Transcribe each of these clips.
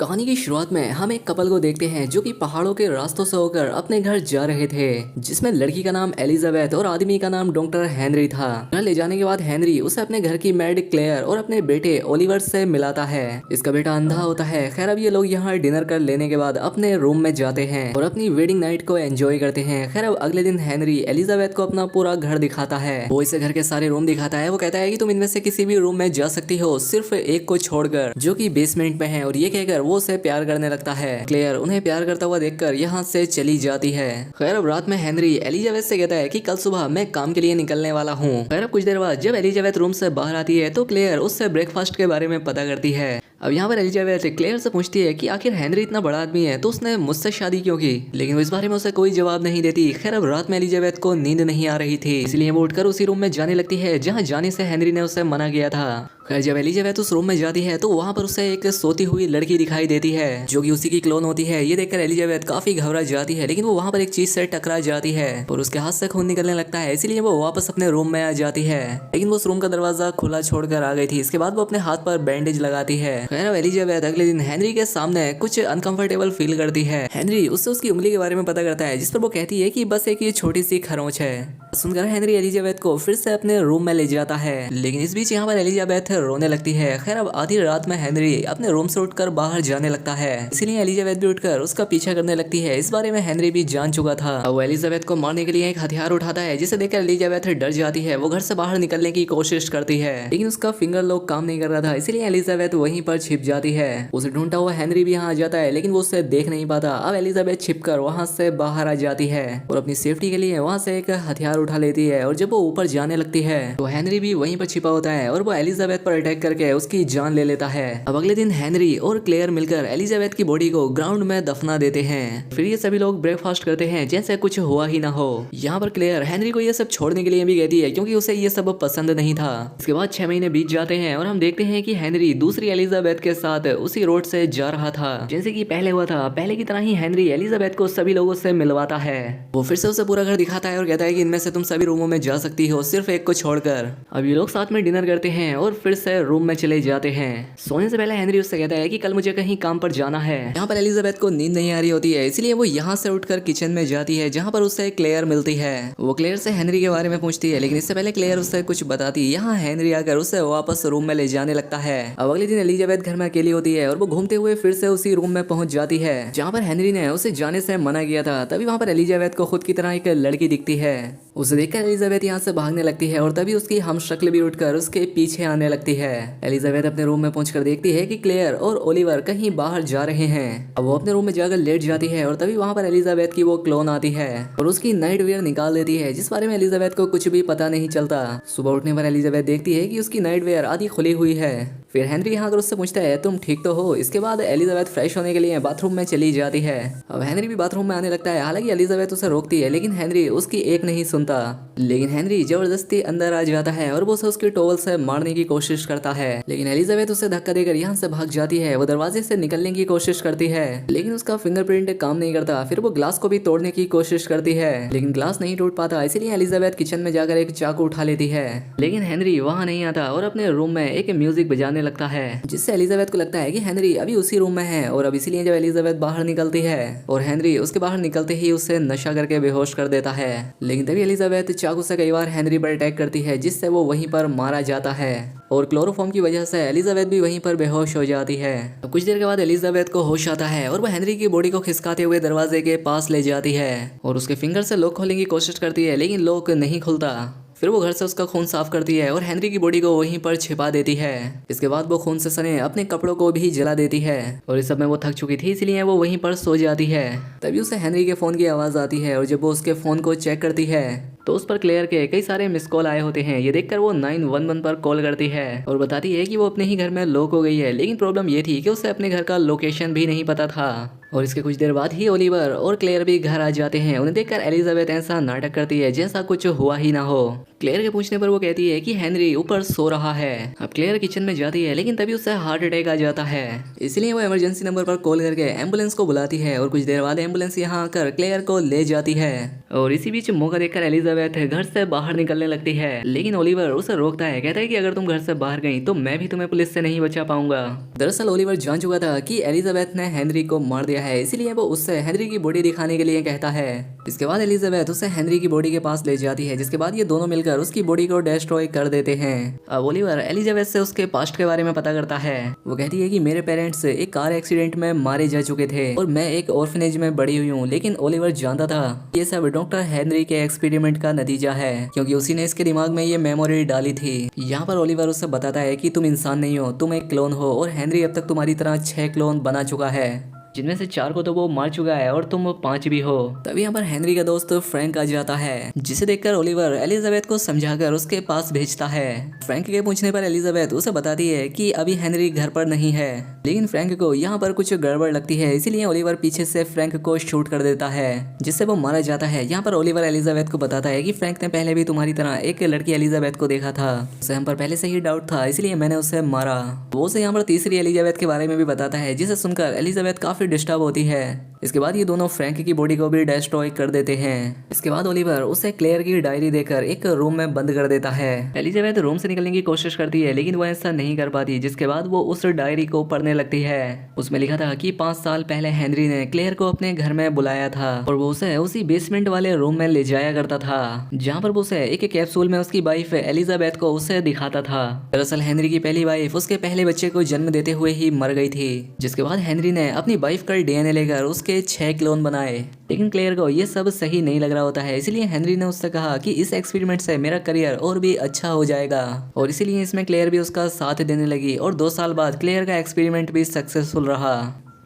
कहानी की शुरुआत में हम एक कपल को देखते हैं जो कि पहाड़ों के रास्तों से होकर अपने घर जा रहे थे, जिसमें लड़की का नाम एलिजाबेथ और आदमी का नाम डॉक्टर हेनरी था। घर ले जाने के बाद हेनरी उसे अपने घर की मेड क्लेयर और अपने बेटे ओलिवर से मिलाता है। इसका बेटा अंधा होता है। खैर, अब ये लोग यहाँ डिनर कर लेने के बाद अपने रूम में जाते हैं और अपनी वेडिंग नाइट को एंजॉय करते हैं। खैर, अब अगले दिन हेनरी एलिजाबेथ को अपना पूरा घर दिखाता है। वो इसे घर के सारे रूम दिखाता है। वो कहता है कि तुम इनमें से किसी भी रूम में जा सकती हो, सिर्फ एक को छोड़कर, जो कि बेसमेंट में है। और ये कहकर वो उसे प्यार करने लगता है। क्लेयर उन्हें प्यार करता हुआ देखकर यहाँ से चली जाती है। खैर, अब रात में हेनरी एलिजाबेथ से कहता है कि कल सुबह मैं काम के लिए निकलने वाला हूँ। खैर, अब कुछ देर बाद जब एलिजाबेथ रूम से बाहर आती है तो क्लेयर उससे ब्रेकफास्ट के बारे में पता करती है। अब यहाँ पर एलिजाबेथ क्लेयर से पूछती है कि आखिर हेनरी इतना बड़ा आदमी है तो उसने मुझसे शादी क्यों की, लेकिन वो इस बारे में उसे कोई जवाब नहीं देती। खैर, अब रात में एलिजाबेथ को नींद नहीं आ रही थी, इसलिए वो उठकर उसी रूम में जाने लगती है जहाँ जाने से हेनरी ने उसे मना किया था। खैर, जब एलिजाबेथ उस रूम में जाती है तो वहाँ पर उसे एक सोती हुई लड़की दिखाई देती है जो कि उसी की क्लोन होती है। ये देखकर एलिजाबेथ काफी घबरा जाती है, लेकिन वो वहाँ पर एक चीज से टकरा जाती है और उसके हाथ से खून निकलने लगता है, इसीलिए वो वापस अपने रूम में आ जाती है। लेकिन वो उस रूम का दरवाजा खुला छोड़कर आ गई थी। इसके बाद वो अपने हाथ पर बैंडेज लगाती है। खैर, अब एलिजाबेथ अगले दिन हेनरी के सामने कुछ अनकंफर्टेबल फील करती है। हेनरी उससे उसकी उंगली के बारे में पता करता है, जिस पर वो कहती है कि बस एक ये छोटी सी खरोंच है। सुनकर हेनरी एलिजाबेथ को फिर से अपने रूम में ले जाता है, लेकिन इस बीच यहाँ पर एलिजाबेथ रोने लगती है। खैर, अब आधी रात में हेनरी अपने रूम से उठकर बाहर जाने लगता है, इसीलिए एलिजाबेथ भी उठकर उसका पीछा करने लगती है। इस बारे में हेनरी भी जान चुका था। अब वो एलिजाबेथ को मारने के लिए एक हथियार उठाता है, जिसे देखकर एलिजाबेथ डर जाती है। वो घर से बाहर निकलने की कोशिश करती है, लेकिन उसका फिंगर लॉक काम नहीं कर रहा था, इसीलिए एलिजाबेथ वहीं पर छिप जाती है। उसे ढूंढता हुआ हेनरी भी यहाँ आ जाता है, लेकिन वो उसे देख नहीं पाता। अब एलिजाबेथ छिपकर वहां से बाहर आ जाती है और अपनी सेफ्टी के लिए वहां से एक हथियार उठा लेती है। और जब वो ऊपर जाने लगती है तो हेनरी भी वहीं पर छिपा होता है और वो एलिजाबेथ पर अटैक करके उसकी जान ले लेता है। अब अगले दिन हेनरी और क्लेयर मिलकर एलिजाबेथ की बॉडी को ग्राउंड में दफना देते हैं। फिर ये सभी लोग ब्रेकफास्ट करते हैं जैसे कुछ हुआ ही ना हो। यहाँ पर क्लेयर हेनरी को ये सब छोड़ने के लिए भी कहती है, क्योंकि उसे ये सब पसंद नहीं था। इसके बाद 6 महीने बीत जाते हैं और हम देखते हैं कि हेनरी दूसरी एलिजाबेथ के साथ उसी रोड से जा रहा था जैसे कि पहले हुआ था। पहले की तरह ही हेनरी एलिजाबेथ को सभी लोगों से मिलवाता है। वो फिर से उसे पूरा घर दिखाता है और कहता है कि इनमें से तुम सभी रूमों में जा सकती हो, सिर्फ एक को छोड़कर। अब ये लोग साथ में डिनर करते हैं और फिर से रूम में चले जाते हैं। सोने से पहले हेनरी उससे कहता है कि कल मुझे कहीं काम पर जाना है। यहाँ पर एलिजाबेथ को नींद नहीं आ रही होती है, इसलिए वो यहाँ से उठकर किचन में जाती है जहाँ पर उसे क्लेयर मिलती है। वो क्लेयर से हेनरी के बारे में पूछती है, लेकिन इससे पहले क्लेयर उससे कुछ बताती है। यहाँ हेनरी आकर उसे वापस रूम में ले जाने लगता है। अब अगले दिन एलिजाबेथ घर में अकेली होती है और वो घूमते हुए फिर से उसी रूम में पहुंच जाती है जहाँ पर हेनरी ने उसे जाने से मना किया था। तभी वहाँ पर एलिजाबेथ को खुद की तरह एक लड़की दिखती है। उसे देखकर एलिजाबेथ यहाँ से भागने लगती है और तभी उसकी हमशक्ल भी उठकर उसके पीछे आने लगती है। एलिजाबेथ अपने रूम में पहुंचकर देखती है कि क्लेयर और ओलिवर कहीं बाहर जा रहे हैं। अब वो अपने रूम में जाकर लेट जाती है और तभी वहाँ पर एलिजाबेथ की वो क्लोन आती है और उसकी नाइट वेयर निकाल देती है, जिस बारे में एलिजाबेथ को कुछ भी पता नहीं चलता। सुबह उठने पर एलिजाबेथ देखती है कि उसकी नाइट वेयर आधी खुली हुई है। फिर हेनरी यहाँ आकर उससे पूछता है, तुम ठीक तो हो? इसके बाद एलिजाबेथ फ्रेश होने के लिए बाथरूम में चली जाती है। अब हेनरी भी बाथरूम में आने लगता है। हालांकि एलिजाबेथ उसे रोकती है, लेकिन हेनरी उसकी एक नहीं सुनता। लेकिन हेनरी जबरदस्ती अंदर आ जाता है और वो उसे उसके टॉवल से मारने की कोशिश करता है, लेकिन एलिजाबेथ उसे धक्का देकर यहाँ से भाग जाती है। वो दरवाजे से निकलने की कोशिश करती है, लेकिन उसका फिंगरप्रिंट काम नहीं करता। फिर वो ग्लास को भी तोड़ने की कोशिश करती है, लेकिन ग्लास नहीं टूट पाता। इसीलिए एलिजाबेथ किचन में जाकर एक चाकू उठा लेती है, लेकिन हेनरी वहाँ नहीं आता और अपने रूम में एक म्यूजिक बजाने लगता है, जिससे एलिजाबेथ को लगता है कि हेनरी अभी उसी रूम में है। और अब इसीलिए जब एलिजाबेथ बाहर निकलती है और हेनरी उसके बाहर निकलते ही उसे नशा करके बेहोश कर देता है, लेकिन तभी एलिजाबेथ चाकू से कई बार हेनरी पर अटैक करती है, जिससे वो वहीं पर मारा जाता है और क्लोरोफॉर्म की वजह से एलिजाबेथ भी वहीं पर बेहोश हो जाती है। तो कुछ देर के बाद एलिजाबेथ को होश आता है और वो हेनरी की बॉडी को खिसकाते हुए दरवाजे के पास ले जाती है और उसके फिंगर से लॉक खोलने की कोशिश करती है, लेकिन लॉक नहीं खुलता। फिर वो घर से उसका खून साफ करती है और हेनरी की बॉडी को वहीं पर छिपा देती है। इसके बाद वो खून से सने अपने कपड़ों को भी जला देती है और इस सब में वो थक चुकी थी, इसलिए वो वहीं पर सो जाती है। तभी उसे हेनरी के फोन की आवाज आती है और जब वो उसके फोन को चेक करती है तो उस पर क्लेयर के कई सारे मिस कॉल आए होते हैं। ये देखकर वो 911 पर कॉल करती है और बताती है कि वो अपने ही घर में लॉक हो गई है, लेकिन प्रॉब्लम ये थी कि उसे अपने घर का लोकेशन भी नहीं पता था। और इसके कुछ देर बाद ही ओलिवर और क्लेयर भी घर आ जाते हैं। उन्हें देखकर एलिजाबेथ ऐसा नाटक करती है जैसा कुछ हुआ ही ना हो। क्लेयर के पूछने पर वो कहती है कि हेनरी ऊपर सो रहा है। अब क्लेयर किचन में जाती है लेकिन तभी उसे हार्ट अटैक आ जाता है, इसलिए वो इमरजेंसी नंबर पर कॉल करके एम्बुलेंस को बुलाती है और कुछ देर बाद एम्बुलेंस यहाँ आकर क्लेयर को ले जाती है। और इसी बीच मौका देखकर एलिजाबेथ घर से बाहर निकलने लगती है, लेकिन ओलिवर उसे रोकता है, कहता है कि अगर तुम घर से बाहर गई तो मैं भी तुम्हें पुलिस से नहीं बचा पाऊंगा। दरअसल ओलिवर जान चुका था कि एलिजाबेथ ने हेनरी को मार दिया है, इसीलिए वो उससे हेनरी की बॉडी दिखाने के लिए कहता है। इसके बाद एलिजाबेथ उसे हेनरी की बॉडी के पास ले जाती है, जिसके बाद ये दोनों मिलकर उसकी बॉडी को डिस्ट्रॉय कर देते हैं। अब ओलिवर एलिजाबेथ से उसके पास्ट के बारे में पता करता है। वो कहती है कि मेरे पेरेंट्स एक कार एक्सीडेंट में मारे जा चुके थे और मैं एक ऑर्फनेज में बड़ी हुई हूँ, लेकिन ओलिवर जानता था ये सब डॉक्टर हेनरी के एक्सपेरिमेंट का नतीजा है, क्योंकि उसी ने इसके दिमाग में ये मेमोरी डाली थी। यहाँ पर ओलिवर उसे बताता है कि तुम इंसान नहीं हो, तुम एक क्लोन हो और हेनरी अब तक तुम्हारी तरह 6 क्लोन बना चुका है, जिनमें से 4 को तो वो मार चुका है और तुम 5 भी हो। तभी यहाँ पर हेनरी का दोस्त फ्रैंक आ जाता है, जिसे देखकर ओलिवर एलिजाबेथ को समझाकर उसके पास भेजता है। फ्रैंक के पूछने पर एलिजाबेथ उसे बताती है कि अभी हेनरी घर पर नहीं है, लेकिन फ्रैंक को यहाँ पर कुछ गड़बड़ लगती है, इसीलिए ओलिवर पीछे से फ्रैंक को शूट कर देता है, जिससे वो मारा जाता है। यहाँ पर ओलिवर एलिजाबेथ को बताता है कि फ्रैंक ने पहले भी तुम्हारी तरह एक लड़की एलिजाबेथ को देखा था, उसे हम पर पहले से ही डाउट था, इसलिए मैंने उसे मारा। वो उसे यहाँ पर तीसरी एलिजाबेथ के बारे में भी बताता है, जिसे सुनकर एलिजाबेथ काफी डिस्टर्ब होती है। इसके बाद ये दोनों फ्रैंक की बॉडी को भी डिस्ट्रॉय कर देते हैं। इसके बाद ओलिवर उसे क्लेयर की डायरी देकर एक रूम में बंद कर देता है। एलिजाबेथ रूम से निकलने की कोशिश करती है, लेकिन वो ऐसा नहीं कर पाती, जिसके बाद वो उस डायरी को पढ़ने लगती है। उसमें लिखा था कि 5 साल पहले हेनरी ने क्लेयर को अपने घर में बुलाया था और वो उसे उसी बेसमेंट वाले रूम में ले जाया करता था, जहाँ पर वो उसे एक कैप्सूल में उसकी वाइफ एलिजाबेथ को उसे दिखाता था। दरअसल हेनरी की पहली वाइफ उसके पहले बच्चे को जन्म देते हुए ही मर गई थी, जिसके बाद हेनरी ने अपनी वाइफ का डीएनए लेकर उसके 6 क्लोन बनाए। लेकिन क्लेयर को ये सब सही नहीं लग रहा होता है, इसलिए हेनरी ने उससे कहा कि इस एक्सपेरिमेंट से मेरा करियर और भी अच्छा हो जाएगा, और इसीलिए इसमें क्लेयर भी उसका साथ देने लगी और 2 साल बाद क्लेयर का एक्सपेरिमेंट भी सक्सेसफुल रहा।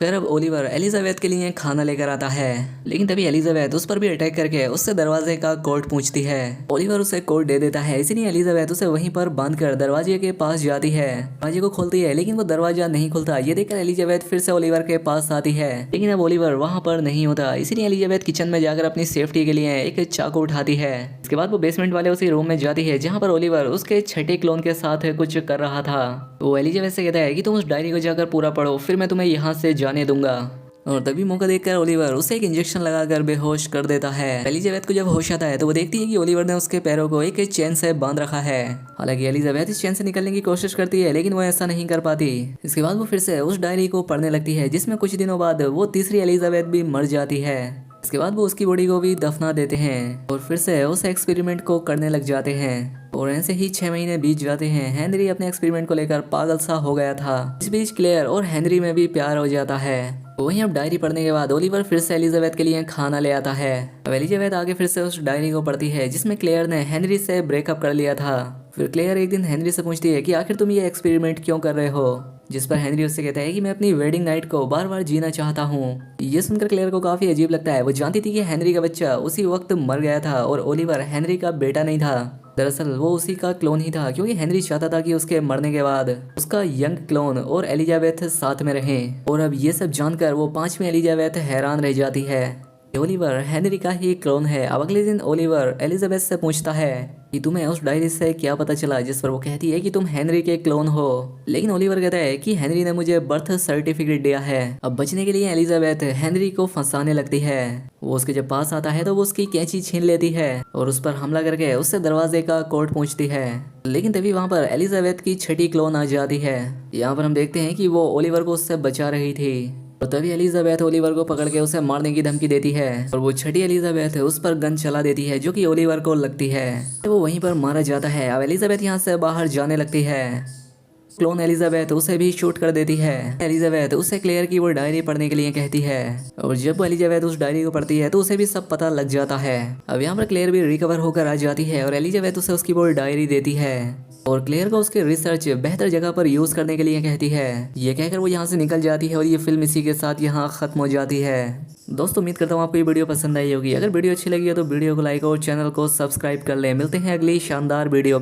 फिर अब ओलिवर एलिजाबेथ के लिए खाना लेकर आता है, लेकिन तभी एलिजाबेथ उस पर भी अटैक करके उससे दरवाजे का कोड पूछती है। ओलिवर उसे कोड दे देता है, इसीलिए एलिजाबेथ उसे वहीं पर बांधकर दरवाजे के पास जाती है। दरवाजे को खोलती है, लेकिन वो दरवाजा नहीं खुलता। ये देखकर एलिजाबेथ फिर से ओलिवर के पास आती है, लेकिन अब ओलिवर वहाँ पर नहीं होता, इसीलिए एलिजाबेथ किचन में जाकर अपनी सेफ्टी के लिए एक चाकू उठाती है। इसके बाद वो बेसमेंट वाले उसी रूम में जाती है, जहाँ पर ओलिवर उसके 6ठे क्लोन के साथ कुछ कर रहा था। वो एलिजाबेथ से कहता है कि तुम उस डायरी को जाकर पूरा पढ़ो, फिर मैं तुम्हें यहाँ से जाने दूंगा। और तभी मौका देखकर ओलिवर उसे एक इंजेक्शन लगाकर बेहोश कर देता है। एलिजाबेथ को जब होश आता है तो वो देखती है कि ओलिवर ने उसके पैरों को एक चेन से बांध रखा है। हालांकि एलिजाबेथ इस चेन से निकलने की कोशिश करती है, लेकिन वो ऐसा नहीं कर पाती। इसके बाद वो फिर से उस डायरी को पढ़ने लगती है, जिसमें कुछ दिनों बाद वो तीसरी एलिजाबेथ भी मर जाती है। इसके बाद वो उसकी बॉडी को भी दफना देते हैं और फिर से उस एक्सपेरिमेंट को करने लग जाते हैं। और ऐसे ही 6 महीने बीत जाते हैं। हेनरी अपने एक्सपेरिमेंट को लेकर पागल सा हो गया था। इस बीच क्लेयर और हेनरी में भी प्यार हो जाता है। वहीं अब डायरी पढ़ने के बाद ओलिवर फिर से एलिजाबेथ के लिए खाना ले आता है। अब एलिजाबेथ आगे फिर से उस डायरी को पढ़ती है, जिसमें क्लेयर ने हेनरी से ब्रेकअप कर लिया था। फिर क्लेयर एक दिन हेनरी से पूछती है कि आखिर तुम ये एक्सपेरिमेंट क्यों कर रहे हो, जिस पर हेनरी उससे कहता है कि मैं अपनी वेडिंग नाइट को बार बार जीना चाहता हूँ। ये सुनकर क्लेयर को काफी अजीब लगता है। वो जानती थी कि हेनरी का बच्चा उसी वक्त मर गया था और ओलिवर हेनरी का बेटा नहीं था। दरअसल वो उसी का क्लोन ही था, क्योंकि हेनरी चाहता था कि उसके मरने के बाद उसका यंग क्लोन और एलिजाबेथ साथ में रहें। और अब ये सब जानकर वो 5वीं एलिजाबेथ हैरान रह जाती है। ओलिवर हेनरी का ही क्लोन है। अब अगले दिन ओलिवर एलिजाबेथ से पूछता है कि तुम्हें उस डायरी से क्या पता चला, जिस पर वो कहती है कि तुम हेनरी के क्लोन हो। लेकिन ओलिवर कहता है कि हेनरी ने मुझे बर्थ सर्टिफिकेट दिया है। अब बचने के लिए एलिजाबेथ हेनरी को फंसाने लगती है। वो उसके जब पास आता है तो वो उसकी कैंची छीन लेती है और उस पर हमला करके उससे दरवाजे का कोड पूछती है। लेकिन तभी वहाँ पर एलिजाबेथ की 6ठी क्लोन आ जाती है। यहाँ पर हम देखते हैं कि वो ओलिवर को उससे बचा रही थी। और तभी एलिजाबेथ ओलिवर को पकड़ के उसे मारने की धमकी देती है और वो 6ठी एलिजाबेथ उस पर गन चला देती है, जो कि ओलिवर को लगती है। तो वो वहीं पर मारा जाता है। अब एलिजाबेथ यहाँ से बाहर जाने लगती है। क्लोन एलिजाबेथ उसे भी शूट कर देती है। एलिजाबेथ उसे क्लेयर की वो डायरी पढ़ने के लिए कहती है और जब वो एलिजाबेथ उस डायरी को पढ़ती है तो उसे भी सब पता लग जाता है। अब यहाँ पर क्लेयर भी रिकवर होकर आ जाती है और एलिजाबेथ उसे उसकी वो डायरी देती है और क्लेयर को उसके रिसर्च बेहतर जगह पर यूज करने के लिए कहती है। ये कहकर वो यहाँ से निकल जाती है और ये फिल्म इसी के साथ यहाँ खत्म हो जाती है। दोस्तों उम्मीद करता हूँ आपको ये वीडियो पसंद आई होगी। अगर वीडियो अच्छी लगी है तो वीडियो को लाइक और चैनल को सब्सक्राइब कर लें। मिलते हैं अगली शानदार वीडियो।